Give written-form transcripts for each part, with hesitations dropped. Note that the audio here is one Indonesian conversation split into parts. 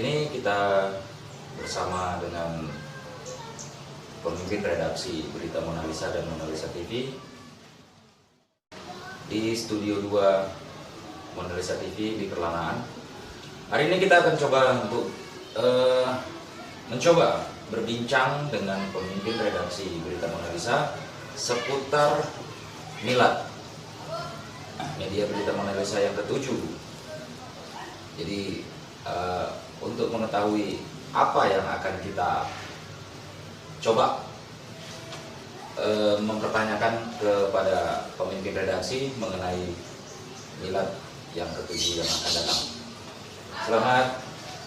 ini kita bersama dengan pemimpin redaksi Berita Mona Lisa dan Mona Lisa TV di Studio 2 Mona Lisa TV di Perlanaan. Hari ini kita akan coba untuk mencoba berbincang dengan pemimpin redaksi Berita Mona Lisa seputar milad media Berita Mona Lisa yang ke-7. Jadi untuk mengetahui apa yang akan kita coba mempertanyakan kepada pemimpin redaksi mengenai milad yang ke-7 yang akan datang. Selamat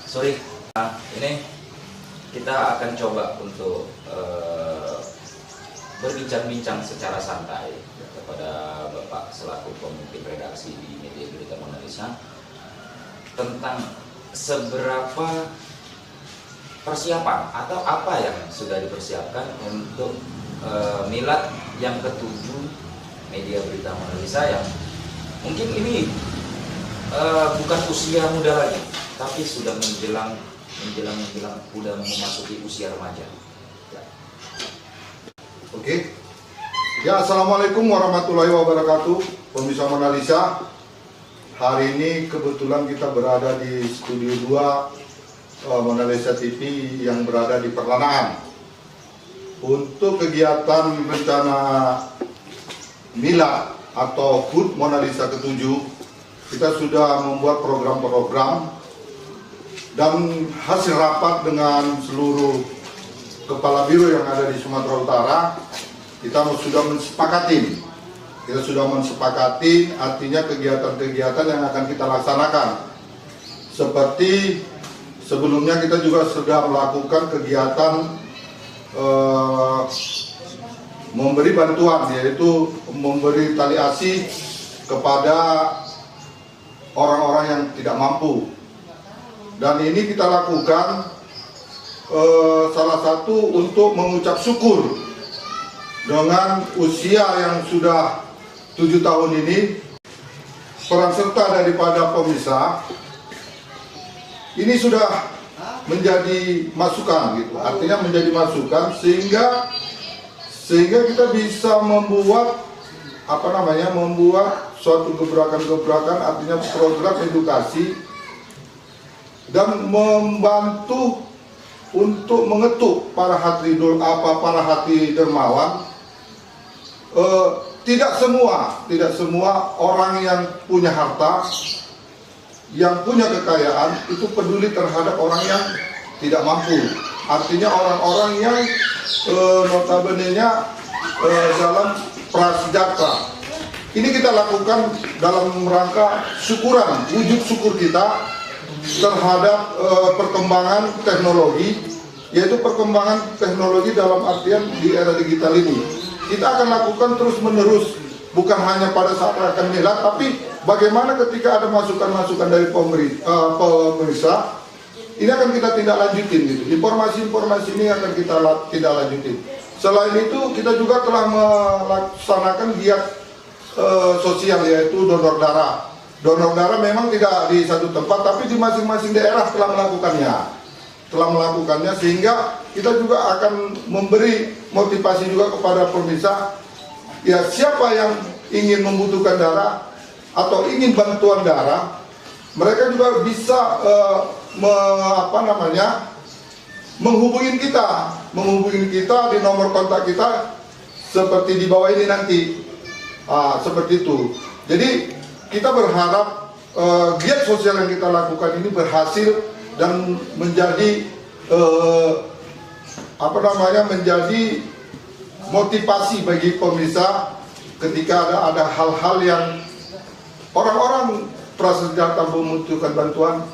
sore. Nah, ini kita akan coba untuk berbincang-bincang secara santai kepada Bapak selaku pemimpin redaksi di media Berita Mona Lisa tentang seberapa persiapan atau apa yang sudah dipersiapkan untuk milad yang ke-7 media Berita Mona Lisa yang mungkin ini bukan usia muda lagi, tapi sudah menjelang sudah memasuki usia remaja. Ya. Oke. Ya, assalamualaikum warahmatullahi wabarakatuh, pemirsa Mona Lisa. Hari ini kebetulan kita berada di Studio 2 Mona Lisa TV yang berada di Perlanaan. Untuk kegiatan rencana milad atau HUT Mona Lisa ke-7, kita sudah membuat program-program dan hasil rapat dengan seluruh kepala biro yang ada di Sumatera Utara, kita sudah mensepakati artinya kegiatan-kegiatan yang akan kita laksanakan. Seperti sebelumnya kita juga sudah melakukan kegiatan memberi bantuan, yaitu memberi tali asi kepada orang-orang yang tidak mampu. Dan ini kita lakukan salah satu untuk mengucap syukur dengan usia yang sudah 7 tahun ini. Peran serta daripada pemirsa ini sudah menjadi masukan gitu, artinya menjadi masukan sehingga kita bisa membuat membuat suatu gebrakan-gebrakan, artinya program edukasi dan membantu untuk mengetuk para hati dermawan. Tidak semua orang yang punya harta, yang punya kekayaan itu peduli terhadap orang yang tidak mampu. Artinya orang-orang yang notabene-nya dalam prasejahtera. Ini kita lakukan dalam rangka syukuran, wujud syukur kita terhadap perkembangan teknologi, yaitu perkembangan teknologi dalam artian di era digital ini. Kita akan lakukan terus-menerus, bukan hanya pada saat akan milad, tapi bagaimana ketika ada masukan-masukan dari pemirsa, ini akan kita tindak lanjutin gitu. Informasi-informasi ini akan kita tindak lanjutin. Selain itu, kita juga telah melaksanakan giat sosial, yaitu donor darah. Donor darah memang tidak di satu tempat, tapi di masing-masing daerah telah melakukannya, sehingga kita juga akan memberi motivasi juga kepada pemirsa. Ya, siapa yang ingin membutuhkan darah atau ingin bantuan darah, mereka juga bisa menghubungi kita di nomor kontak kita seperti di bawah ini nanti. Seperti itu. Jadi kita berharap giat sosial yang kita lakukan ini berhasil dan menjadi menjadi motivasi bagi pemirsa ketika ada hal-hal yang orang-orang prasejahtera membutuhkan bantuan,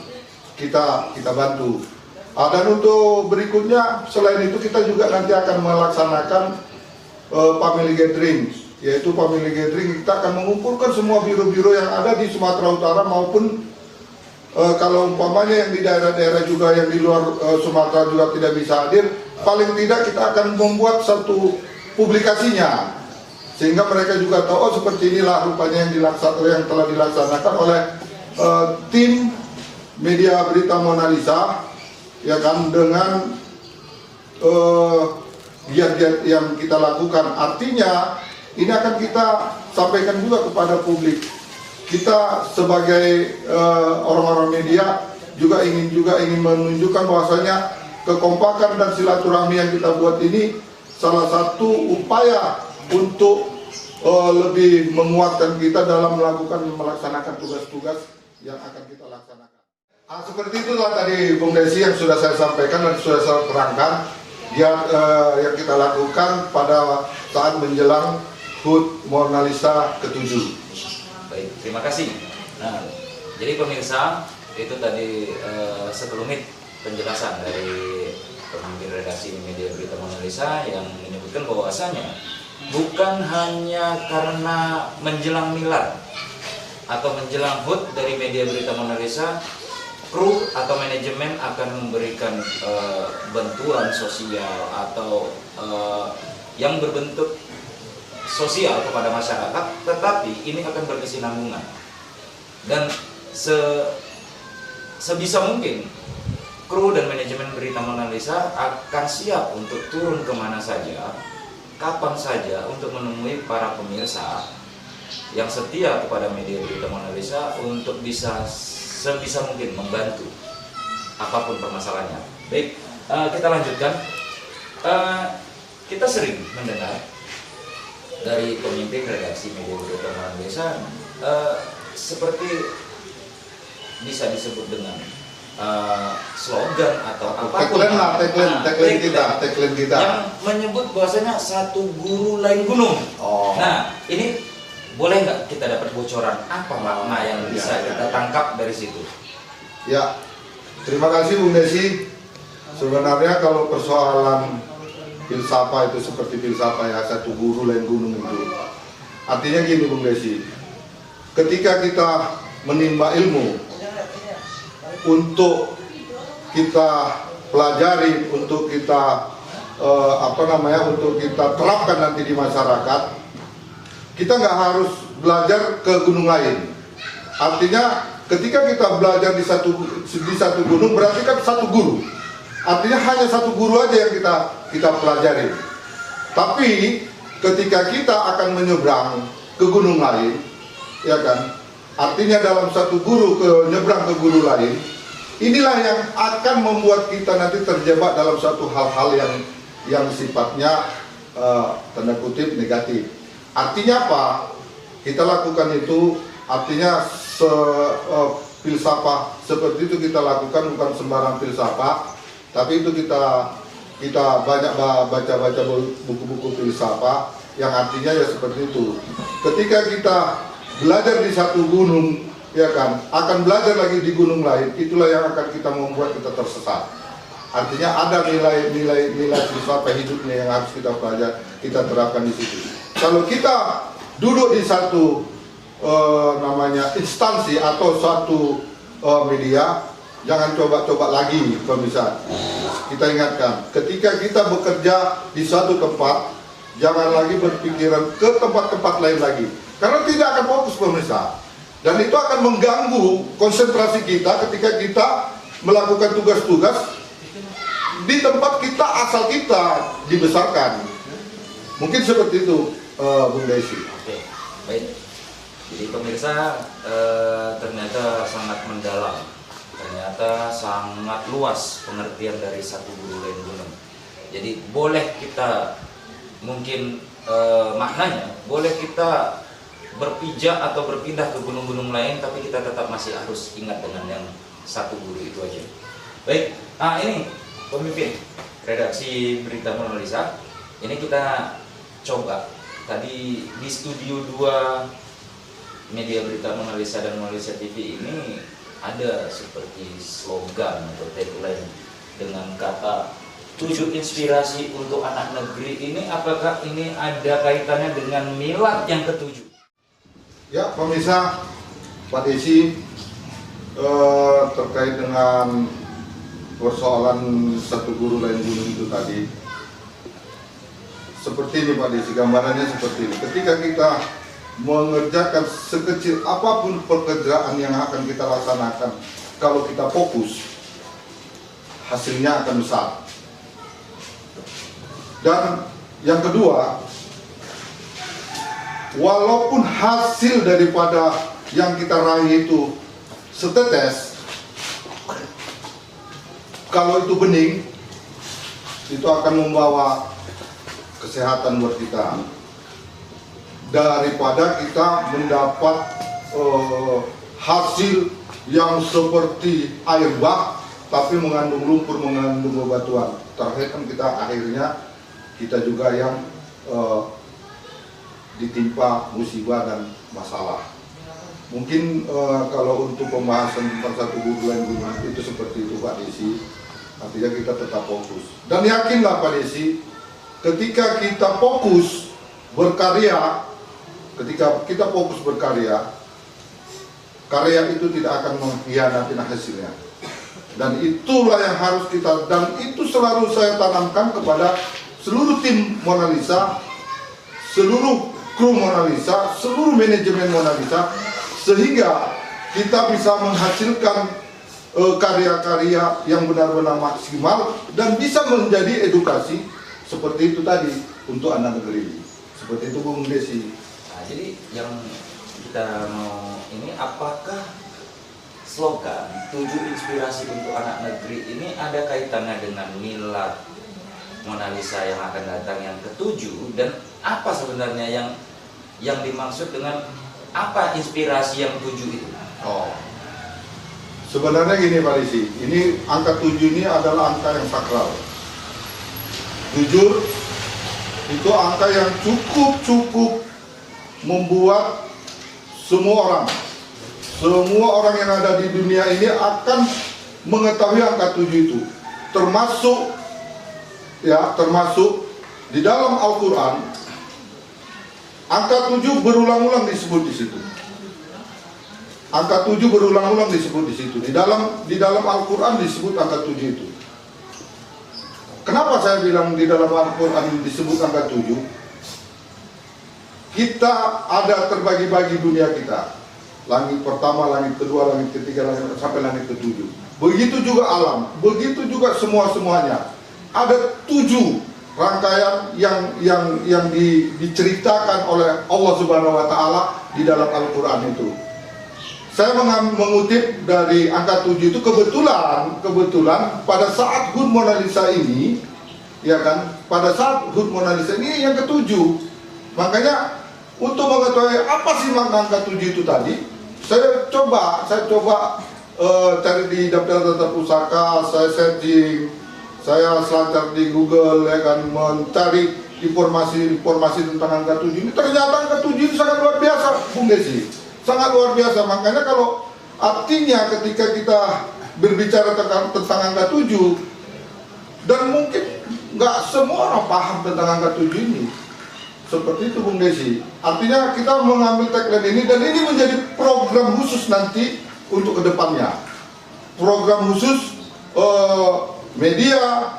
kita bantu. Dan untuk berikutnya, selain itu kita juga nanti akan melaksanakan family gathering. Yaitu family gathering, kita akan mengumpulkan semua biro-biro yang ada di Sumatera Utara maupun kalau umpamanya yang di daerah-daerah juga yang di luar Sumatera juga tidak bisa hadir, paling tidak kita akan membuat satu publikasinya sehingga mereka juga tahu seperti inilah rupanya yang telah dilaksanakan oleh tim media Berita Mona Lisa ya kan, dengan giat-giat yang kita lakukan. Artinya ini akan kita sampaikan juga kepada publik. Kita sebagai orang-orang media juga ingin menunjukkan bahwasanya kekompakan dan silaturahmi yang kita buat ini salah satu upaya untuk lebih menguatkan kita dalam melaksanakan tugas-tugas yang akan kita laksanakan. Seperti itulah tadi Bung Desi yang sudah saya sampaikan dan sudah saya terangkan yang kita lakukan pada saat menjelang HUT Mona Lisa ke-7. Baik, terima kasih. Nah, jadi pemirsa, itu tadi sekelumit penjelasan dari pemimpin redaksi Media Berita Mona Lisa yang menyebutkan bahwasanya bukan hanya karena menjelang milad atau menjelang HUT dari Media Berita Mona Lisa, kru atau manajemen akan memberikan bantuan sosial atau yang berbentuk sosial kepada masyarakat, tetapi ini akan berkesinambungan dan sebisa mungkin kru dan manajemen Berita Mona Lisa akan siap untuk turun kemana saja, kapan saja untuk menemui para pemirsa yang setia kepada Media Berita Mona Lisa untuk bisa sebisa mungkin membantu apapun permasalahannya. Baik, kita lanjutkan. Kita sering mendengar dari pemimpin redaksi Media Berita Mona Lisa seperti bisa disebut dengan slogan atau apapun tagline kita yang menyebut bahwasanya satu guru lain gunung. Nah, ini boleh nggak kita dapat bocoran apa makna yang bisa kita tangkap dari situ? Ya, terima kasih Bung Desi. Sebenarnya kalau persoalan filsafat itu seperti filsafat ya, satu guru lain gunung itu. Artinya gini Bung Desi, ketika kita menimba ilmu untuk kita pelajari, untuk kita untuk kita terapkan nanti di masyarakat, kita nggak harus belajar ke gunung lain. Artinya ketika kita belajar di satu gunung, berarti kan satu guru. Artinya hanya satu guru aja yang kita pelajari. Tapi ketika kita akan menyeberang ke gunung lain, ya kan? Artinya dalam satu guru nyebrang ke guru lain, inilah yang akan membuat kita nanti terjebak dalam satu hal-hal yang sifatnya tanda kutip negatif. Artinya apa? Kita lakukan itu, artinya filsafat seperti itu kita lakukan, bukan sembarang filsafat, tapi itu kita banyak baca-baca buku-buku filsafat yang artinya ya seperti itu. Ketika kita belajar di satu gunung, ya kan, akan belajar lagi di gunung lain, itulah yang akan kita membuat kita tersesat. Artinya ada nilai filsafat hidupnya yang harus kita pelajari, kita terapkan di situ. Kalau kita duduk di satu instansi atau satu media, jangan coba-coba lagi pemirsa. Kita ingatkan, ketika kita bekerja di satu tempat, jangan lagi berpikiran ke tempat-tempat lain lagi, karena tidak akan fokus pemirsa. Dan itu akan mengganggu konsentrasi kita ketika kita melakukan tugas-tugas di tempat kita asal kita dibesarkan. Mungkin seperti itu, Bung Desi. Oke, baik. Jadi pemirsa, ternyata sangat mendalam, ternyata sangat luas pengertian dari satu guru lain gunung. Jadi boleh kita mungkin maknanya, boleh kita berpijak atau berpindah ke gunung-gunung lain, tapi kita tetap masih harus ingat dengan yang satu guru itu aja. Baik, ini pemimpin redaksi Berita Mona Lisa, ini kita coba tadi di studio 2 Media Berita Mona Lisa dan Mona Lisa TV ini ada seperti slogan atau tagline dengan kata 7 inspirasi untuk anak negeri ini. Apakah ini ada kaitannya dengan milad yang ke-7? Ya pemirsa, Pak Desi, terkait dengan persoalan satu guru lain gunung itu tadi, seperti ini Pak Desi, gambarannya seperti ini. Ketika kita mengerjakan sekecil apapun pekerjaan yang akan kita laksanakan, kalau kita fokus, hasilnya akan besar. Dan yang kedua, walaupun hasil daripada yang kita raih itu setetes, kalau itu bening, itu akan membawa kesehatan buat kita, daripada kita mendapat hasil yang seperti air bah tapi mengandung lumpur, mengandung bebatuan. Terakhir kan kita juga yang ditimpa musibah dan masalah. Mungkin kalau untuk pembahasan tentang satu bulan itu seperti itu Pak Desi. Artinya kita tetap fokus. Dan yakinlah Pak Desi, ketika kita fokus berkarya, karya itu tidak akan mengkhianati hasilnya. Dan itulah yang harus kita, dan itu selalu saya tanamkan kepada seluruh tim Mona Lisa, seluruh kru Mona Lisa, seluruh manajemen Mona Lisa, sehingga kita bisa menghasilkan karya-karya yang benar-benar maksimal dan bisa menjadi edukasi seperti itu tadi untuk anak negeri. Seperti itu Bung Desi. Nah, jadi yang kita mau ini, apakah slogan 7 inspirasi untuk anak negeri ini ada kaitannya dengan milad Mona Lisa yang akan datang yang ke-7, dan apa sebenarnya yang dimaksud dengan apa inspirasi yang 7 itu? Oh, sebenarnya gini Pak Desi, ini angka 7 ini adalah angka yang sakral. Jujur, itu angka yang cukup membuat semua orang yang ada di dunia ini akan mengetahui angka 7 itu. Termasuk di dalam Al-Quran, angka 7 berulang-ulang disebut di situ. Angka 7 berulang-ulang disebut di situ. Di dalam Al-Quran disebut angka 7 itu. Kenapa saya bilang di dalam Al-Quran disebut angka 7? Kita ada terbagi-bagi dunia kita. Langit pertama, langit kedua, langit ketiga, sampai langit ke-7. Begitu juga alam, begitu juga semuanya. Ada 7 rangkaian yang diceritakan oleh Allah Subhanahu wa Ta'ala di dalam Al-Quran itu. Saya mengutip dari angka 7 itu kebetulan pada saat HUT Mona Lisa ini, ya kan, pada saat HUT Mona Lisa ini yang ke-7. Makanya untuk mengetahui apa sih makna angka 7 itu tadi, saya coba cari di daftar pusaka, saya searching, saya selancar di Google, ya kan, mencari informasi tentang angka 7 ini. Ternyata angka 7 itu sangat luar biasa, Bung Desi. Sangat luar biasa. Makanya kalau artinya ketika kita berbicara tentang angka 7, dan mungkin nggak semua orang paham tentang angka 7 ini. Seperti itu Bung Desi. Artinya kita mengambil tagline ini, dan ini menjadi program khusus nanti untuk kedepannya. Program khusus media,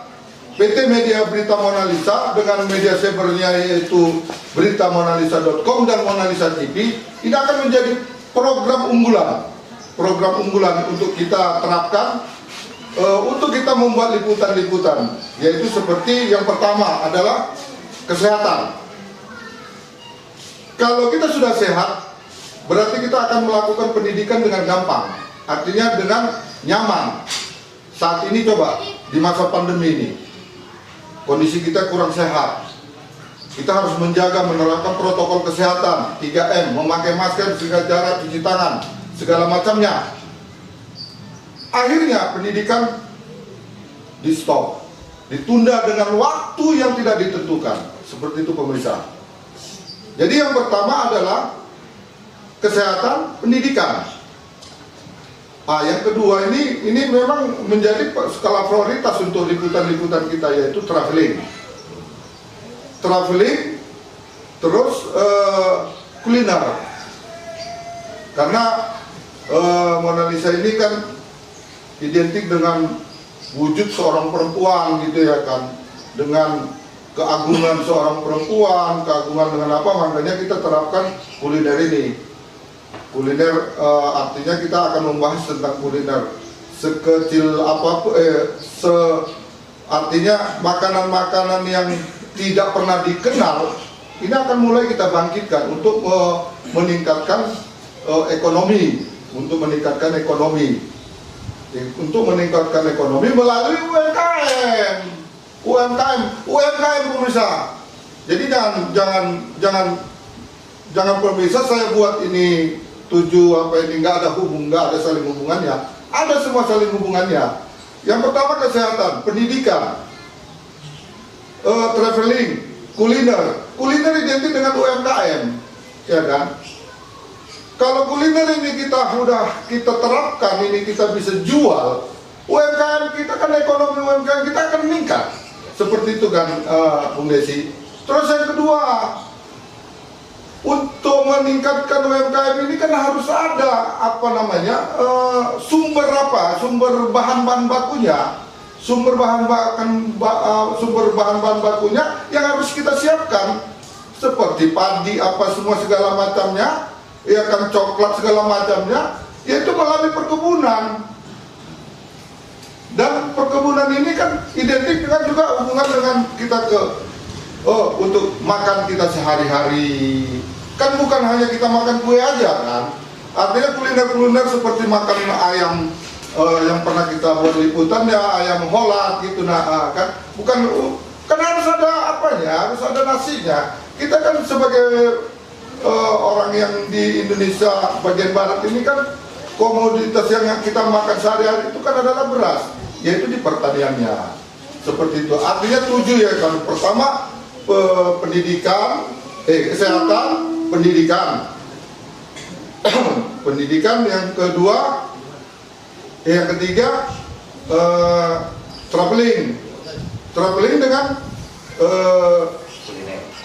PT Media Berita Mona Lisa dengan media servernya yaitu beritamonalisa.com dan Mona Lisa TV. Ini akan menjadi program unggulan untuk kita terapkan, untuk kita membuat liputan-liputan, yaitu seperti yang pertama adalah kesehatan. Kalau kita sudah sehat, berarti kita akan melakukan pendidikan dengan gampang, artinya dengan nyaman. Saat ini coba di masa pandemi ini, kondisi kita kurang sehat. Kita harus menjaga, menerapkan protokol kesehatan 3M, memakai masker, jaga jarak, cuci tangan, segala macamnya. Akhirnya pendidikan di stop, ditunda dengan waktu yang tidak ditentukan. Seperti itu pemirsa. Jadi yang pertama adalah kesehatan, pendidikan. Nah, yang kedua ini memang menjadi skala prioritas untuk liputan-liputan kita, yaitu traveling, terus kuliner. Karena Mona Lisa ini kan identik dengan wujud seorang perempuan gitu ya kan, dengan keagungan seorang perempuan, keagungan dengan apa, makanya kita terapkan kuliner ini. Kuliner artinya kita akan membahas tentang kuliner sekecil apapun, artinya makanan-makanan yang tidak pernah dikenal, ini akan mulai kita bangkitkan untuk meningkatkan ekonomi, untuk meningkatkan ekonomi melalui UMKM pemirsa. Jadi jangan pemirsa saya buat ini nggak ada saling hubungannya. Ada semua saling hubungannya. Yang pertama kesehatan, pendidikan, traveling, kuliner identik dengan UMKM, ya kan? Kalau kuliner ini kita terapkan, ini kita bisa jual, UMKM kita kan, ekonomi UMKM kita akan meningkat. Seperti itu kan, Bung Desi. Terus yang kedua, untuk meningkatkan UMKM ini kan harus ada sumber bahan-bahan bakunya, sumber bahan bakunya yang harus kita siapkan, seperti padi segala macamnya, ya kan, coklat segala macamnya, yaitu melalui perkebunan. Dan perkebunan ini kan identik dengan juga hubungan dengan kita untuk makan kita sehari-hari. Kan bukan hanya kita makan kue aja kan. Artinya kuliner-kuliner seperti makan ayam yang pernah kita buat liputan ya, ayam holat gitu, kan harus ada harus ada nasinya. Kita kan sebagai orang yang di Indonesia bagian barat ini kan, komoditas yang kita makan sehari-hari itu kan adalah beras, yaitu di pertaniannya. Seperti itu. Artinya 7 ya kan. Pertama kesehatan, pendidikan. Pendidikan, yang kedua, yang ketiga traveling dengan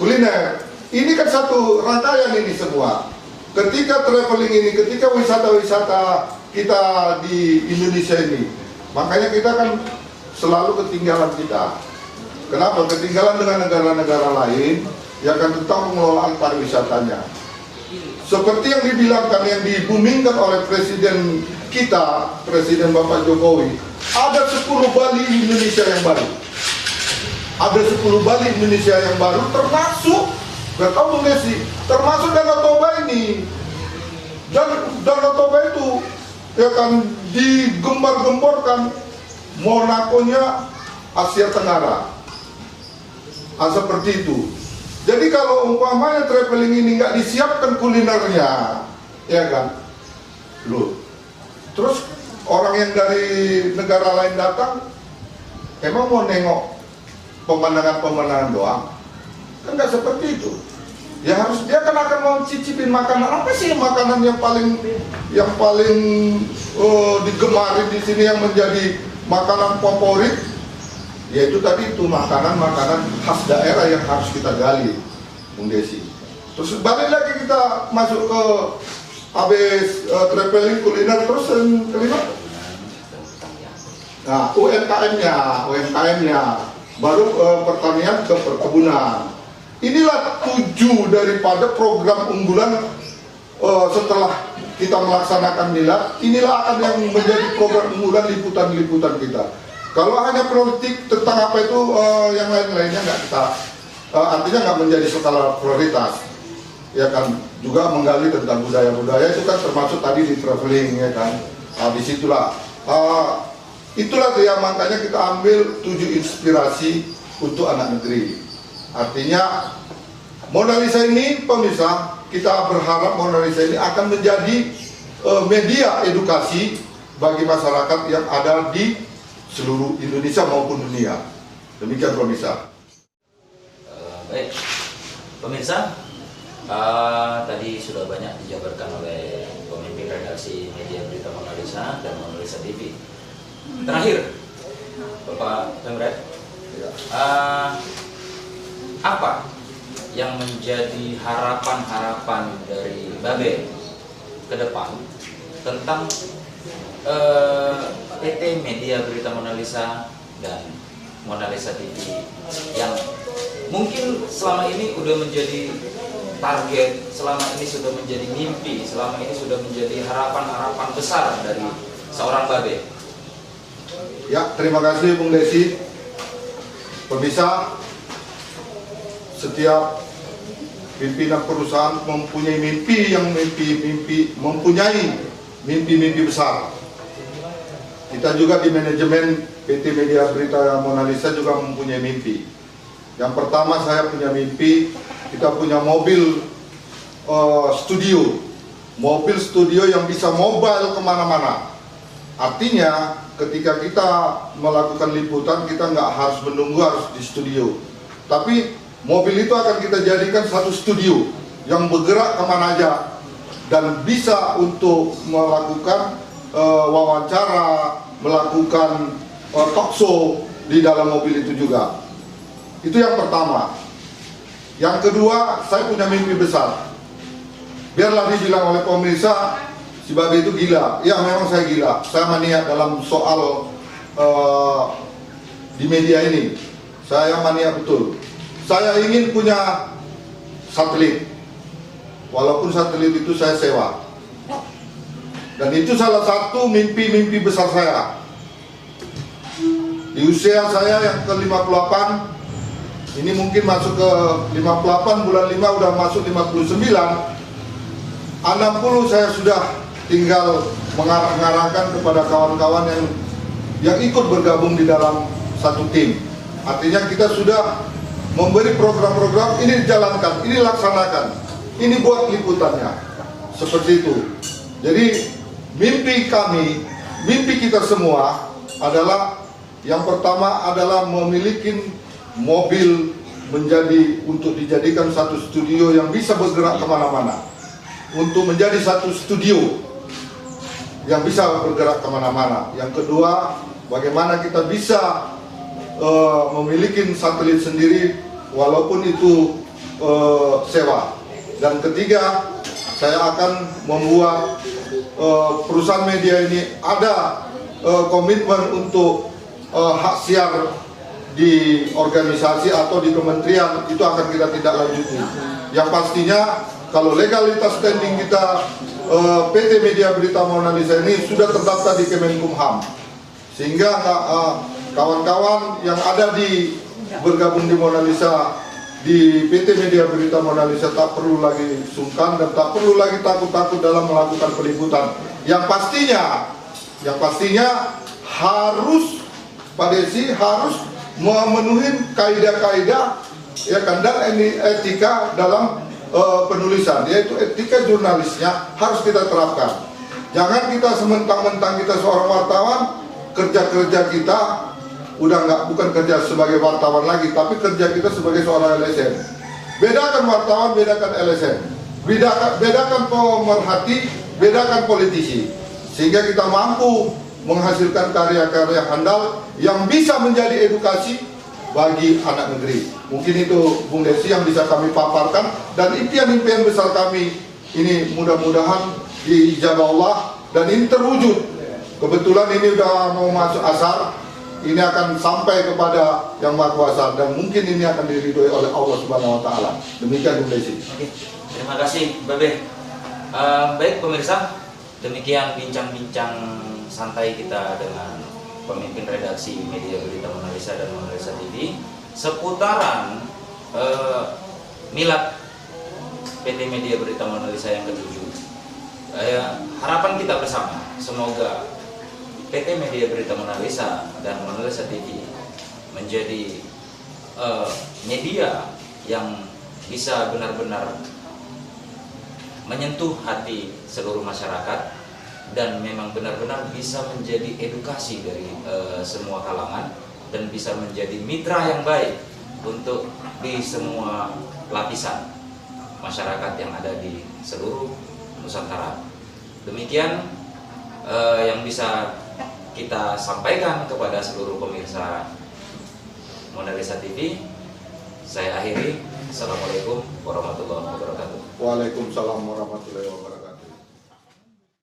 kuliner. Ini kan satu rangkaian ini semua. Ketika traveling ini, ketika wisata-wisata kita di Indonesia ini, makanya kita kan selalu ketinggalan kita. Kenapa? Ketinggalan dengan negara-negara lain, ya kan, tentang pengelolaan pariwisatanya. Seperti yang dibilangkan, yang dibumingkan oleh Presiden kita, Presiden Bapak Jokowi, ada 10 Bali Indonesia yang baru. Ada 10 Bali Indonesia yang baru, termasuk, gak tahu Bung Desi, termasuk Danau Toba ini. Dan Danau Toba itu, ya kan, digembar-gemborkan Monaco-nya Asia Tenggara. Seperti itu. Jadi kalau umpamanya traveling ini nggak disiapkan kulinernya, ya kan, terus orang yang dari negara lain datang, emang mau nengok pemandangan-pemandangan doang? Kan nggak seperti itu. Ya harus, dia kan akan mau cicipin makanan. Apa sih makanan yang paling digemari di sini, yang menjadi makanan favorit? Yaitu tadi itu makanan-makanan khas daerah yang harus kita gali, Bung Desi. Terus balik lagi kita masuk ke habis traveling, kuliner, terus yang kelima, nah UMKM-nya, baru pertanian ke perkebunan. Inilah 7 daripada program unggulan setelah kita melaksanakan inilah akan yang menjadi program unggulan liputan-liputan kita. Kalau hanya politik tentang apa itu, yang lain-lainnya nggak kita, artinya nggak menjadi skala prioritas, ya kan. Juga menggali tentang budaya-budaya, itu kan termasuk tadi di traveling, ya kan. Disitulah, itulah ya, makanya kita ambil 7 inspirasi untuk anak negeri. Artinya Mona Lisa ini, pemirsa, kita berharap Mona Lisa ini akan menjadi media edukasi bagi masyarakat yang ada di seluruh Indonesia maupun dunia. Demikian pemirsa. Baik, pemirsa, tadi sudah banyak dijabarkan oleh pemimpin redaksi media berita Mona Lisa dan Mona Lisa TV. Terakhir, Bapak Pemret, apa yang menjadi harapan-harapan dari Babe ke depan tentang PT Media Berita Mona Lisa dan Mona Lisa TV yang mungkin selama ini sudah menjadi target, selama ini sudah menjadi mimpi, selama ini sudah menjadi harapan-harapan besar dari seorang Babe? Ya, terima kasih Bung Desi. Pemirsa, setiap pimpinan perusahaan mempunyai mempunyai mimpi besar. Kita juga di manajemen PT Media Berita Mona Lisa juga mempunyai mimpi. Yang pertama, saya punya mimpi kita punya mobil studio yang bisa mobile kemana-mana. Artinya ketika kita melakukan liputan, kita nggak harus menunggu harus di studio, tapi mobil itu akan kita jadikan satu studio yang bergerak kemana aja dan bisa untuk melakukan wawancara, melakukan talk show di dalam mobil itu juga. Itu yang pertama. Yang kedua, saya punya mimpi besar. Biarlah dibilang oleh pemirsa, si Babe itu gila. Ya, memang saya gila. Saya mania dalam soal di media ini. Saya mania betul. Saya ingin punya satelit. Walaupun satelit itu saya sewa. Dan itu salah satu mimpi-mimpi besar saya. Di usia saya yang ke-58, ini mungkin masuk ke 58, bulan 5 udah masuk 59. 60 saya sudah tinggal mengarahkan kepada kawan-kawan yang ikut bergabung di dalam satu tim. Artinya kita sudah memberi program-program, ini dijalankan, ini laksanakan, ini buat liputannya. Seperti itu. Jadi mimpi kami, mimpi kita semua adalah yang pertama adalah memiliki mobil untuk dijadikan satu studio yang bisa bergerak kemana-mana, untuk menjadi satu studio yang bisa bergerak kemana-mana. Yang kedua, bagaimana kita bisa memiliki satelit sendiri walaupun itu sewa. Dan ketiga, saya akan membuat perusahaan media ini ada komitmen untuk hak siar di organisasi atau di kementerian, itu akan kita tidak lanjuti. Yang pastinya kalau legalitas standing kita PT Media Berita Mona Lisa ini sudah terdaftar di Kemenkumham, sehingga kawan-kawan yang ada bergabung di Mona Lisa di PT Media Berita Mona Lisa tak perlu lagi sungkan dan tak perlu lagi takut-takut dalam melakukan peliputan. Yang pastinya harus Pak Desi harus memenuhi kaidah-kaidah ya kan, dan etika dalam penulisan, yaitu etika jurnalisnya harus kita terapkan. Jangan kita sementang-mentang kita seorang wartawan, kerja-kerja kita bukan kerja sebagai wartawan lagi, tapi kerja kita sebagai seorang LSM. Bedakan wartawan, bedakan LSM, bedakan pemerhati, bedakan politisi, sehingga kita mampu menghasilkan karya-karya handal yang bisa menjadi edukasi bagi anak negeri. Mungkin itu Bung Desi yang bisa kami paparkan, dan impian-impian besar kami ini mudah-mudahan diijabah Allah dan ini terwujud. Kebetulan ini udah mau masuk asar, ini akan sampai kepada Yang Maha Kuasa dan mungkin ini akan diridhoi oleh Allah Subhanahu wa taala. Demikian Bung Desi. Oke. Terima kasih Babe. Baik pemirsa, demikian bincang-bincang santai kita dengan pemimpin redaksi Media Berita Mona Lisa dan Mona Lisa TV seputaran milad PT Media Berita Mona Lisa yang ke-7. Harapan kita bersama, semoga PT Media Berita Mona Lisa dan Mona Lisa TV menjadi media yang bisa benar-benar menyentuh hati seluruh masyarakat dan memang benar-benar bisa menjadi edukasi dari semua kalangan dan bisa menjadi mitra yang baik untuk di semua lapisan masyarakat yang ada di seluruh Nusantara. Demikian yang bisa kita sampaikan kepada seluruh pemirsa Mona Lisa TV. Saya akhiri. Assalamualaikum warahmatullahi wabarakatuh. Waalaikumsalam warahmatullahi wabarakatuh.